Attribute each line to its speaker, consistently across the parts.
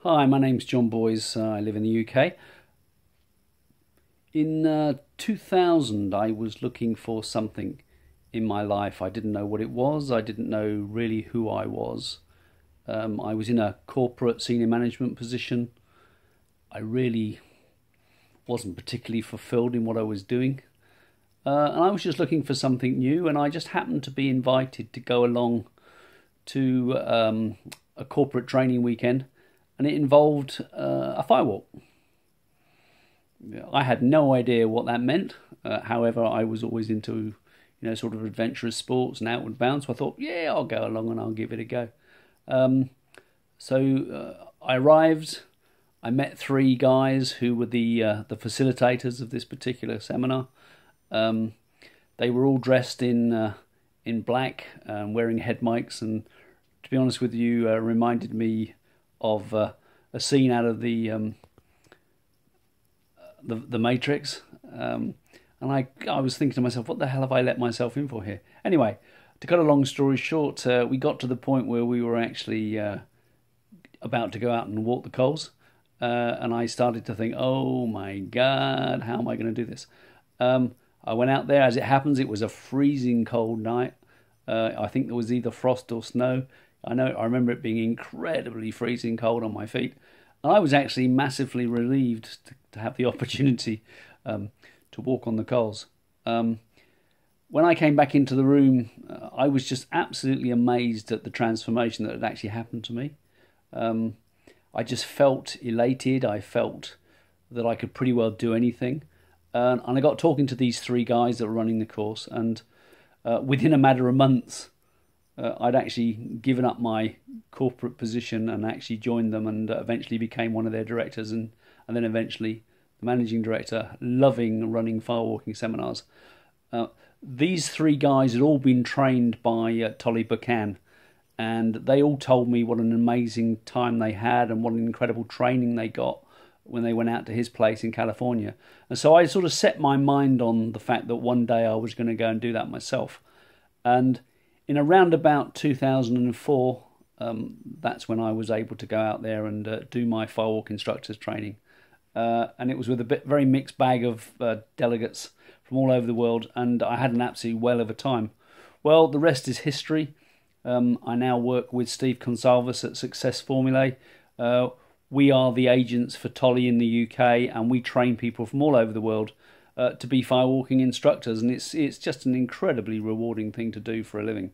Speaker 1: Hi, my name's John Boys. I live in the UK. In 2000, I was looking for something in my life. I didn't know what it was. I didn't know really who I was. I was in a corporate senior management position. I really wasn't particularly fulfilled in what I was doing. And I was just looking for something new, and I just happened to be invited to go along to a corporate training weekend, and it involved a firewalk. I had no idea what that meant. However, I was always into, sort of adventurous sports and outward bound, so I thought, yeah, I'll go along and I'll give it a go. I arrived. I met three guys who were the facilitators of this particular seminar. They were all dressed in black, wearing head mics, and to be honest with you, reminded me of a scene out of the Matrix. And I was thinking to myself, what the hell have I let myself in for here? Anyway, to cut a long story short, we got to the point where we were actually about to go out and walk the coals. And I started to think, oh my God, how am I going to do this? I went out there. As it happens, it was a freezing cold night. I think there was either frost or snow. I remember it being incredibly freezing cold on my feet. And I was actually massively relieved to have the opportunity to walk on the coals. When I came back into the room, I was just absolutely amazed at the transformation that had actually happened to me. I just felt elated. I felt that I could pretty well do anything. And I got talking to these three guys that were running the course, and within a matter of months, I'd actually given up my corporate position and actually joined them, and eventually became one of their directors, and then eventually the managing director, loving running firewalking seminars. These three guys had all been trained by Tolly Burkan, and they all told me what an amazing time they had and what an incredible training they got when they went out to his place in California. And so I sort of set my mind on the fact that one day I was going to go and do that myself. And in around about 2004, that's when I was able to go out there and do my firewalk instructors training. And it was with a very mixed bag of delegates from all over the world, and I had an absolute whale of a time. Well, the rest is history. I now work with Steve Consalvus at Success Formulae. We are the agents for Tolly in the UK, and we train people from all over the world to be firewalking instructors, and it's just an incredibly rewarding thing to do for a living.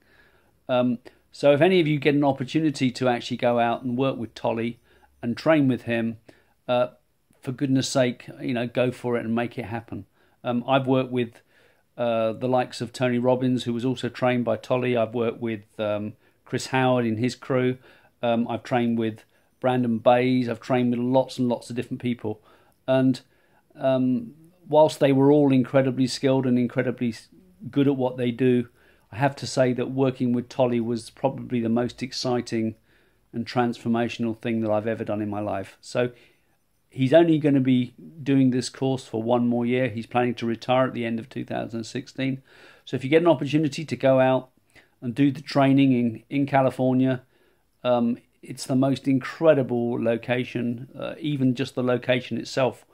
Speaker 1: So if any of you get an opportunity to actually go out and work with Tolly and train with him, for goodness sake, go for it and make it happen. I've worked with the likes of Tony Robbins, who was also trained by Tolly. I've worked with Chris Howard in his crew. I've trained with Brandon Bays. I've trained with lots and lots of different people. And whilst they were all incredibly skilled and incredibly good at what they do, I have to say that working with Tolly was probably the most exciting and transformational thing that I've ever done in my life. So he's only going to be doing this course for one more year. He's planning to retire at the end of 2016. So if you get an opportunity to go out and do the training in California, it's the most incredible location. Even just the location itself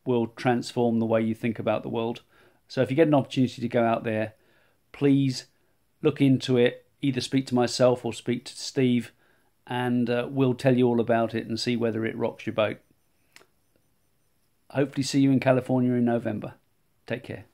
Speaker 1: will transform the way you think about the world. So if you get an opportunity to go out there, please look into it. Either speak to myself or speak to Steve, and we'll tell you all about it and see whether it rocks your boat. Hopefully see you in California in November. Take care.